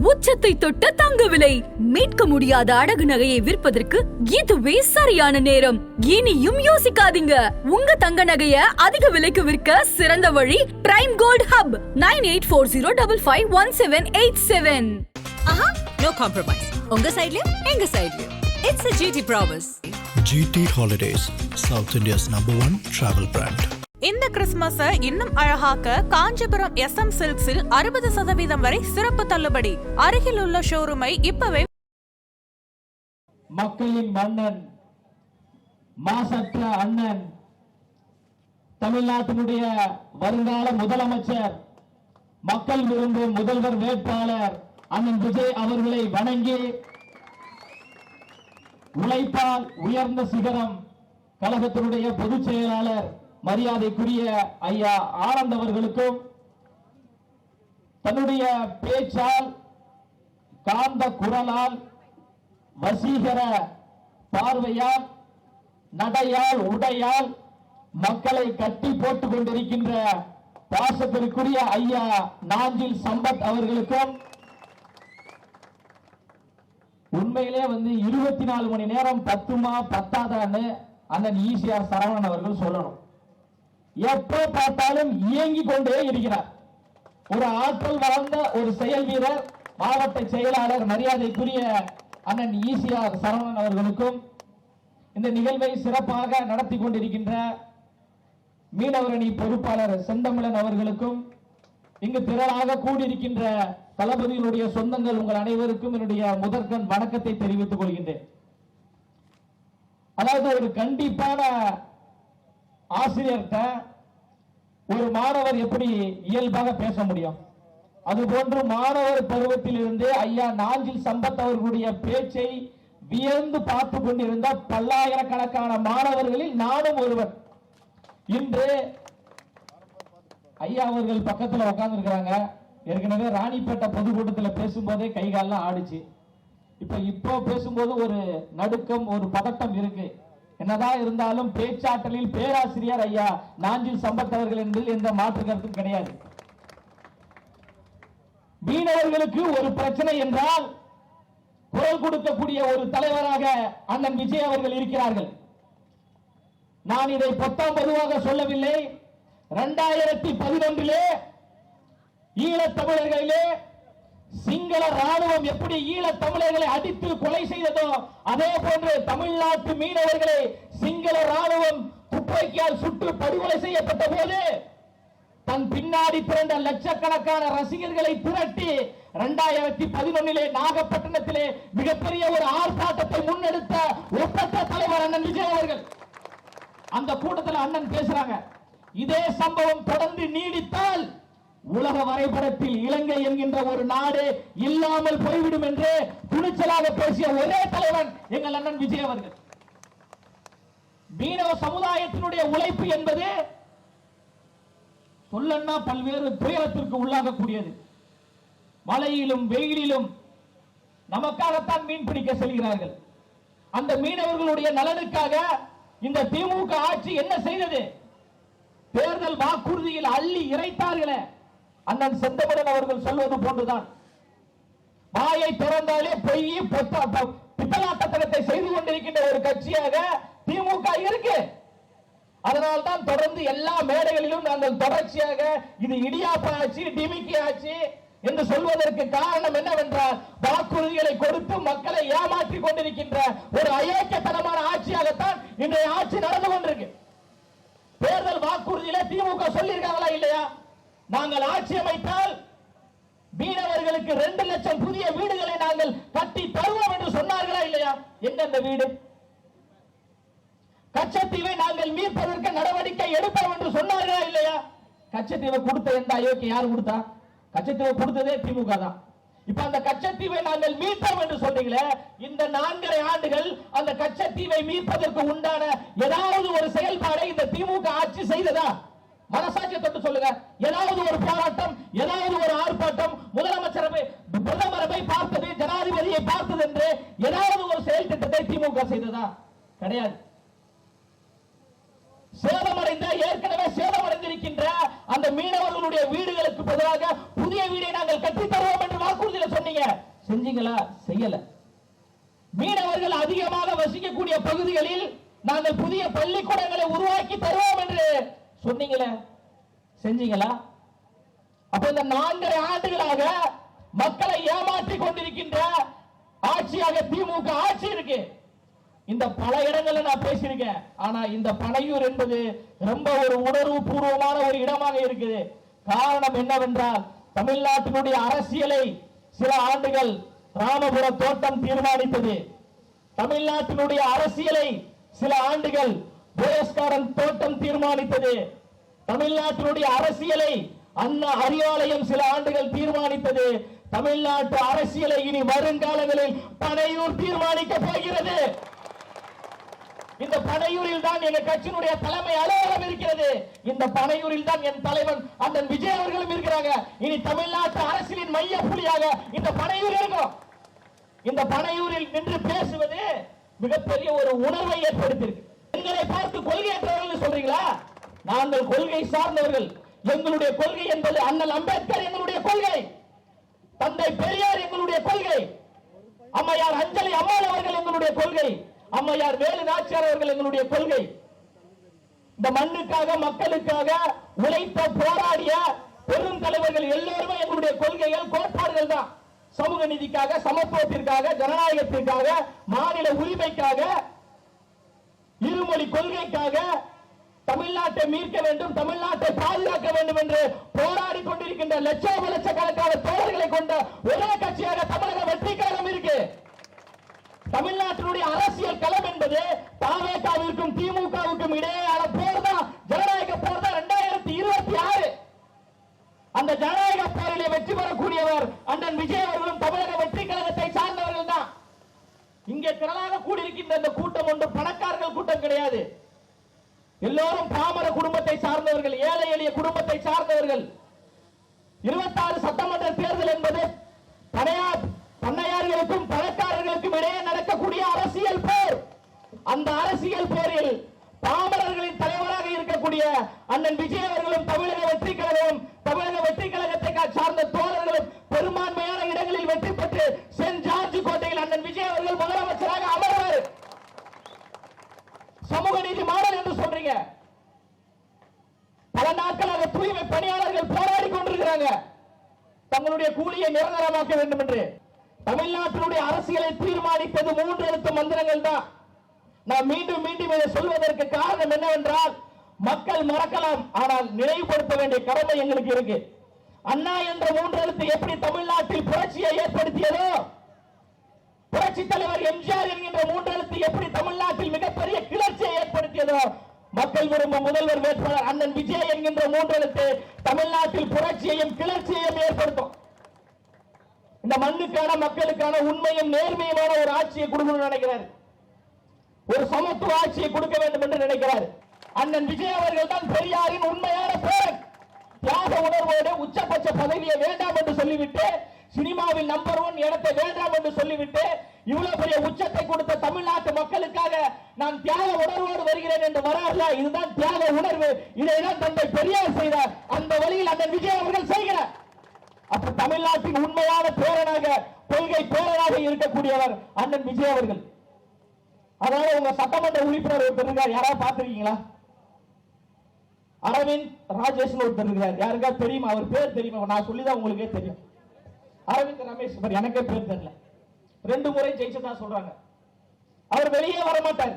உச்சத்தை தொட்ட தங்க விலை. மீட்க முடியாத அடகு நகையை விற்பதற்கு இதுவே சரியான நேரம். இனியும் யோசிக்காதீங்க. உங்க தங்க நகைய அதிக விலைக்கு விற்க சிறந்த வழி prime gold hub. 9840551787. No compromise. உங்க சைடுலயும் எங்க சைடுலயும். It's a GT promise. GT Holidays, South India's #1 travel brand. இந்த கிறிஸ்துமஸ இன்னும் அழகாக்க காஞ்சிபுரம் SM சில்க்ஸில் 60% வரை சிறப்பு தள்ளுபடி. அருகில் உள்ள ஷோரூமை இப்பவே. மக்களின் மன்னன், மாசற்ற அண்ணன், தமிழ்நாட்டினுடைய வருங்கால முதலமைச்சர், மக்கள் விரும்பும் முதல்வர் வேட்பாளர் அண்ணன் விஜய் அவர்களை வணங்கி உழைப்பால் உயர்ந்த சிகரம் கழகத்தினுடைய பொதுச் செயலாளர் மரியாதைக்குரிய ஐயா ஆனந்த் அவர்களுக்கும் தன்னுடைய பேச்சால், காந்த குரலால், வசீகர பார்வையால், நடையால், உடையால் மக்களை கட்டி போட்டுக் கொண்டிருக்கின்ற பாசத்திற்குரிய ஐயா நாஞ்சில் சம்பத் அவர்களுக்கும் உண்மையிலே 24 மணி நேரம் பத்துமா பத்தாதான்னு அண்ணன் ஈசிஆர் சரவணன் அவர்கள் சொல்லணும். எப்போ பார்த்தாலும் இயங்கிக் கொண்டே இருக்கிறார். ஒரு ஆற்றல் வளர்ந்த ஒரு செயல் வீரர், மாவட்ட செயலாளர் மரியாதைக்குரிய அண்ணன் ஈசிஆர் சரவணன் அவர்களுக்கும் இந்த நிகழ்வை சிறப்பாக நடத்தி கொண்டிருக்கின்ற மீனவரணி பொறுப்பாளர் செந்தமிழன் அவர்களுக்கும் இங்கு திரளாக கூடியிருக்கின்ற தளபதிகளுடைய சொந்தங்கள் உங்கள் அனைவருக்கும் என்னுடைய முதற்கண் வணக்கத்தை தெரிவித்துக் கொள்கின்றேன். அதாவது ஒரு கண்டிப்பான ஆசிரியர்கிட்ட ஒரு மாணவர் எப்படி இயல்பாக பேச முடியும், அதுபோன்று மாணவர் பருவத்தில் இருந்து ஐயா நாஞ்சில் சம்பத் அவர்களுடைய பேச்சை வியந்து பார்த்து கொண்டிருந்த பல்லாயிரக்கணக்கான மாணவர்களில் நானும் ஒருவர். இன்று ஐயா அவர்கள் பக்கத்தில் உட்கார்ந்து இருக்கிறாங்க. ஏற்கனவே ராணிப்பேட்டை பொதுக்கூட்டத்தில் பேசும்போதே கைகாலெல்லாம் ஆடிச்சு. இப்போ பேசும்போது ஒரு நடுக்கம், ஒரு பதட்டம் இருக்கு. என்னதான் இருந்தாலும் பேச்சாற்றலில் பேராசிரியர் ஐயா நாஞ்சில் சம்பத் அவர்கள் என்பதில் எந்த மாற்று கருத்தும் கிடையாது. மீனவர்களுக்கு ஒரு பிரச்சனை என்றால் குரல் கொடுக்கக்கூடிய ஒரு தலைவராக அண்ணன் விஜய் அவர்கள் இருக்கிறார்கள். நான் இதை பொத்தாம் பொதுவாக சொல்லவில்லை. 2011 ஈழத் தமிழர்களிலே சிங்கள ராணுவம் எப்படி ஈழத் தமிழர்களை அடித்து கொலை செய்ததோ அதே போன்று தமிழ்நாட்டு மீனவர்களை சிங்கள ராணுவம் துப்பாக்கியால் சுட்டு படுகொலை செய்யப்பட்ட போது தன் பின்னாடி திரண்ட லட்சக்கணக்கான ரசிகர்களை திரட்டி 2011 நாகப்பட்டினத்திலே மிகப்பெரிய ஒரு ஆர்ப்பாட்டத்தை முன்னெடுத்த ஒப்பற்ற தலைவர் அண்ணன் விஜய் அவர்கள். அந்த கூட்டத்தில் அண்ணன் பேசுறாங்க, இதே சம்பவம் தொடர்ந்து நீடித்தால் உலக வரைபடத்தில் இலங்கை என்கின்ற ஒரு நாடு இல்லாமல் போய்விடும் என்று துணிச்சலாக பேசிய ஒரே தலைவன் எங்கள் அண்ணன் விஜய் அவர்கள். மீனவ சமுதாயத்தினுடைய உழைப்பு என்பது சொல்லன்னா பல்வேறு துயரத்திற்கு உள்ளாகக்கூடியது. மழையிலும் வெயிலிலும் நமக்காகத்தான் மீன் பிடிக்க செல்கிறார்கள். அந்த மீனவர்களுடைய நலனுக்காக இந்த திமுக ஆட்சி என்ன செய்தது? தேர்தல் வாக்குறுதியில் அள்ளி இறைத்தார்களே. அண்ணன் செந்தமிழன் அவர்கள் சொல்வது போன்றுதான், வாயை திறந்தாலே பொய் பித்தலாட்டத்தனத்தை செய்து கொண்டிருக்கின்ற ஒரு கட்சியாக திமுக இருக்கு. அதனால்தான் தொடர்ந்து எல்லா மேடைகளிலும் நாங்கள் தொடர்ச்சியாக இது இடியாப்ப ஆட்சி, டிமிக்கி ஆட்சி என்று சொல்வதற்கு காரணம் என்னவென்றால் வாக்குறுதிகளை கொடுத்து மக்களை ஏமாற்றி கொண்டிருக்கின்ற ஒரு அயோக்கியத்தனமான ஆட்சியாகத்தான் இன்றைய ஆட்சி நடந்து கொண்டிருக்கு. தேர்தல் வாக்குறுதியில திமுக சொல்லியிருக்காங்களா இல்லையா? நாங்கள் ஆட்சி அமைத்தால் மீனவர்களுக்கு 2 லட்சம் புதிய வீடுகளை நாங்கள் கட்டி தருவோம் என்று சொன்னார்களா இல்லையா? எந்தெந்த வீடு? கச்சத்தீவை நாங்கள் மீட்பதற்கு நடவடிக்கை எடுப்போம் என்று சொன்னார்களா இல்லையா? கச்சத்தீவை கொடுத்த எந்த அயோக்கிய யார் கொடுத்தா? கச்சத்தீவை கொடுத்ததே திமுக தான். இப்ப அந்த கச்சத்தீவை நாங்கள் மீட்போம் என்று சொன்னீங்களே, இந்த 4.5 ஆண்டுகள் அந்த கச்சத்தீவை மீட்பதற்கு உண்டான ஏதாவது ஒரு செயல்பாடை இந்த திமுக ஆட்சி செய்ததா? மனசாட்சியை தொட்டு சொல்லுங்க. ஏதாவது ஒரு போராட்டம், ஏதாவது ஒரு ஆர்ப்பாட்டம், முதலமைச்சரை பிரதமரை பார்த்தது, ஜனாதிபதியை பார்த்தது என்று ஏதாவது ஒரு செயல் திட்டத்தை திமுக செய்ததா? கிடையாது. சேதமடைந்த, ஏற்கனவே சேதமடைந்திருக்கின்ற அந்த மீனவர்களுடைய வீடுகளுக்கு பதிலாக புதிய வீடை நாங்கள் கட்டித் தருவோம் என்று வாக்குறுதியில சொன்னீங்க. செஞ்சீங்களா? செய்யல. மீனவர்கள் அதிகமாக வசிக்கக்கூடிய பகுதிகளில் நாங்கள் புதிய பள்ளிக்கூடங்களை உருவாக்கி தருவோம் என்று சொன்னீங்களே, செஞ்சீங்களா? அப்ப இந்த 4.5 ஆண்டுகளாக மக்களை ஏமாற்றிக் கொண்டிருக்கின்ற ஆட்சியாக திமுக ஆட்சி இருக்கு. இந்த பல இடங்கள்ல நான் பேசியிருக்கேன். ஆனா இந்த பனையூர் என்பது ரொம்ப ஒரு உணர்வு பூர்வமான ஒரு இடமாக இருக்குது. காரணம் என்னவென்றால், தமிழ்நாட்டினுடைய அரசியலை சில ஆண்டுகள் ராமபுர தோட்டம் தீர்மானித்தது. தமிழ்நாட்டினுடைய அரசியலை சில ஆண்டுகள் போயஸ்காரன் தோட்டம் தீர்மானித்தது. தமிழ்நாட்டினுடைய அரசியலை அண்ணா அறிவாலயம் சில ஆண்டுகள் தீர்மானித்தது. தமிழ்நாட்டு அரசியலை இனி வருங்காலங்களில் பனையூர் தீர்மானிக்க போகிறது. இந்த பனையூரில் தான் எங்க கட்சியினுடைய தலைமை அலுவலகம் இருக்கிறது. இந்த பனையூரில் தான் என் தலைவன் அண்ணன் விஜய் அவர்களும் இருக்கிறாங்க. இனி தமிழ்நாட்டு அரசியலின் மைய புள்ளியாக இந்த பனையூர் இருக்கும். இந்த பனையூரில் நின்று பேசுவது மிகப்பெரிய ஒரு உணர்வை ஏற்படுத்தியிருக்கு. எங்களை பார்த்து கொள்கையற்றவர்கள் சொல்றீங்களா? நாங்கள் கொள்கை சார்ந்தவர்கள். எங்களுடைய கொள்கை என்பது அண்ணல் அம்பேத்கர் எங்களுடைய கொள்கை, தந்தை பெரியார் எங்களுடைய கொள்கை, அம்மையார் அஞ்சலி அம்மாள் அவர்கள் எங்களுடைய கொள்கை, அம்மையார் வேலு நாச்சியார் அவர்கள் எங்களுடைய கொள்கை. இந்த மண்ணுக்காக மக்களுக்காக உழைத்த போராடிய பெரும் தலைவர்கள் எல்லோருமே எங்களுடைய கொள்கைகள் கோட்பாடுகள் தான். சமூக நீதிக்காக, சமத்துவத்திற்காக, ஜனநாயகத்திற்காக, மாநில உரிமைக்காக, இருமொழி கொள்கைக்காக, தமிழ்நாட்டை மீட்க வேண்டும், தமிழ்நாட்டை பாதுகாக்க வேண்டும் என்று போராடி கொண்டிருக்கின்ற லட்சக்கணக்கான தோழர்களை கொண்ட ஒரே கட்சியாக தமிழக வெற்றி கழகம் இருக்கு. தமிழ்நாட்டினுடைய அரசியல் களம் என்பது தாவேகாவிற்கும் திமுகவுக்கும் இடையேயான போர் தான், ஜனநாயக போர் தான் 2026. அந்த ஜனநாயக போரிலே வெற்றி பெறக்கூடியவர் அண்ணன் விஜய் அவர்களும் தமிழக வெற்றி கழகத்தை சார்ந்தவர்கள் தான். இங்கே திரளாக கூடியிருக்கின்ற இந்த கூட்டம் ஒன்று பணக்காரர்கள் கூட்டம் கிடையாது. எல்லோரும் பாமர குடும்பத்தை சார்ந்தவர்கள், ஏழை எளிய குடும்பத்தை சார்ந்தவர்கள். 26 சட்டமன்ற தேர்தல் என்பது பண்ணையார்களுக்கும் பணக்காரர்களுக்கும் இடையே நடக்கக்கூடிய அரசியல் போர். அந்த அரசியல் போரில் பாமரர்களின் தலைவராக இருக்கக்கூடிய அண்ணன் விஜய் அவர்களும் தமிழக வெற்றி கழகம், தமிழக வெற்றி கழகத்தை சார்ந்த தோழர்களும் பெரும்பான்மையான இடங்களில் வெற்றி பெற்று சென்ட் ஜார்ஜ் கோட்டையில் அண்ணன் விஜய் அவர்கள் முதலமைச்சராக அமர்வார். சமூக நீதி மாடல் என்று சொல்றீங்க. பல நாட்களாக தூய்மை பணியாளர்கள் போராடி கொண்டிருக்கிறாங்க தங்களுடைய கூலியை நிரந்தரமாக்க வேண்டும் என்று. தமிழ்நாட்டினுடைய அரசியலை தீர்மானிப்பது 3 எழுத்து மந்திரங்கள் தான். நான் மீண்டும் மீண்டும் இதை சொல்வதற்கு காரணம் என்னவென்றால், மக்கள் மறக்கலாம், ஆனால் நினைவுபடுத்த வேண்டிய கடமை எங்களுக்கு இருக்கு. அண்ணா என்ற 3 எழுத்து எப்படி தமிழ்நாட்டில் புரட்சியை ஏற்படுத்தியதோ, புரட்சி தலைவர் எம்ஜிஆர் என்கின்ற 3 எழுத்து எப்படி தமிழ்நாட்டில் மிகப்பெரிய கிளர்ச்சியை ஏற்படுத்தியதோ, மக்கள் விரும்பும் முதல்வர் வேட்பாளர் அண்ணன் விஜய் என்கின்ற 3 எழுத்து தமிழ்நாட்டில் புரட்சியையும் கிளர்ச்சியையும் ஏற்படுத்தும். இந்த மண்ணுக்கான மக்களுக்கான உண்மையும் நேர்மையுமான ஒரு ஆட்சியை கொடுக்கணும்னு நினைக்கிறார். ஒரு சமத்துவ ஆட்சியை கொடுக்க வேண்டும் என்று நினைக்கிறார். அண்ணன் விஜய் அவர்கள் தான் பெரியாரின் உண்மையான பேரன். தியாக உணர்வோடு உச்சபட்ச பதவியை வேண்டாம் என்று சொல்லிவிட்டு, சினிமாவில் நம்பர் 1 இடத்தை வேண்டாம் என்று சொல்லிவிட்டு, இவ்வளவு பெரிய உச்சத்தை கொடுத்த தமிழ்நாட்டு மக்களுக்காக நான் தியாக உணர்வோடு வருகிறேன் என்று வராருல, இதுதான் தியாக உணர்வு. இதைதான் தந்தை பெரியார் செய்தார். அந்த வழியில் அண்ணன் விஜய் அவர்கள் செய்கிறார். அப்ப தமிழ்நாட்டின் உண்மையான பேரனாக, கொள்கை பேரனாக இருக்கக்கூடியவர் அண்ணன் விஜய் அவர்கள். அதனால உங்க சட்டமன்ற உறுப்பினர் ஒருத்தர் இருக்கார், யாராவது பார்த்திருக்கீங்களா? அரவிந்த் ராஜேஷ் ஒருத்தர் இருக்கிறார், யாருக்கா தெரியுமா? அவர் பேர் தெரியுமா? நான் சொல்லிதான் உங்களுக்கே தெரியும். அரவிந்த் ரமேஷ், எனக்கே பேர் தெரியல. 2 முறை ஜெயிச்சதா சொல்றாங்க. அவர் வெளியே வர மாட்டார்.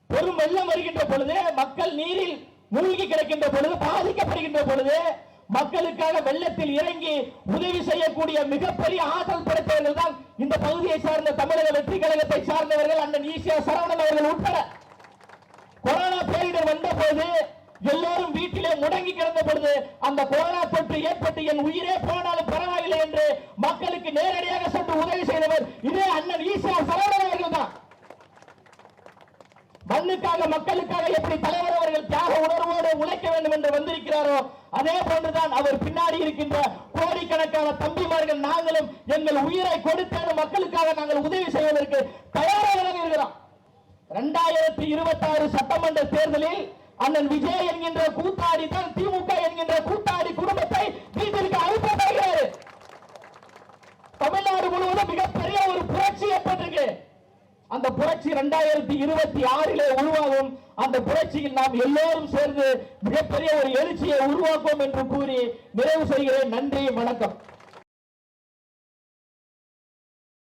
பெரும் வெள்ளம் வருகின்ற பொழுது, மக்கள் நீரில் மூழ்கி கிடக்கின்ற பொழுது, பாதிக்கப்படுகின்ற பொழுது, மக்களுக்காக வெள்ளத்தில் இறங்கி உதவி செய்யக்கூடிய மிகப்பெரிய ஆற்றல் படைத்தவர்கள் தான் இந்த பகுதியை சார்ந்த தமிழக வெற்றி கழகத்தை சார்ந்தவர்கள், அண்ணன் ஈசியா சரவணன் அவர்கள் உட்பட. கொரோனா பேரிடர் வந்த போது எல்லோரும் வீட்டிலே முடங்கி கிடந்த பொழுது, அந்த கொரோனா தொற்று ஏற்பட்டு என் உயிரே போனாலும் பரவாயில்லை என்று மக்களுக்கு நேரடியாக சென்று உதவி செய்தவர் இதே அண்ணன் ஈசியா சரவணன் அவர்கள் தான். மண்ணுக்காக மக்களுக்காக எப்படி தலைவர் அவர்கள் தியாக உணர்வோடு உழைக்க வேண்டும் என்று வந்திருக்கிறாரோ, அதே போன்றுதான் அவர் பின்னாடி இருக்கின்ற கோடிக்கணக்கான தம்பிமார்கள் நாங்களும் எங்கள் உயிரை கொடுத்து மக்களுக்காக நாங்கள் உதவி செய்வதற்கு தயாராக இருக்கிறோம். 2026 சட்டமன்ற தேர்தலில் அண்ணன் விஜய் என்கின்ற கூத்தாடி தான் திமுக என்கின்ற கூத்தாடி குடும்பத்தை வீட்டிற்கு அனுப்ப போகிறார். தமிழ்நாடு முழுவதும் மிகப்பெரிய ஒரு புரட்சி ஏற்பட்டிருக்கு. அந்த புரட்சி 2026 உருவாகும். அந்த புரட்சியில் நாம் எல்லோரும் சேர்ந்து மிகப்பெரிய ஒரு எழுச்சியை உருவாக்குவோம் என்று கூறி நிறைவு செய்கிறேன். நன்றி, வணக்கம்.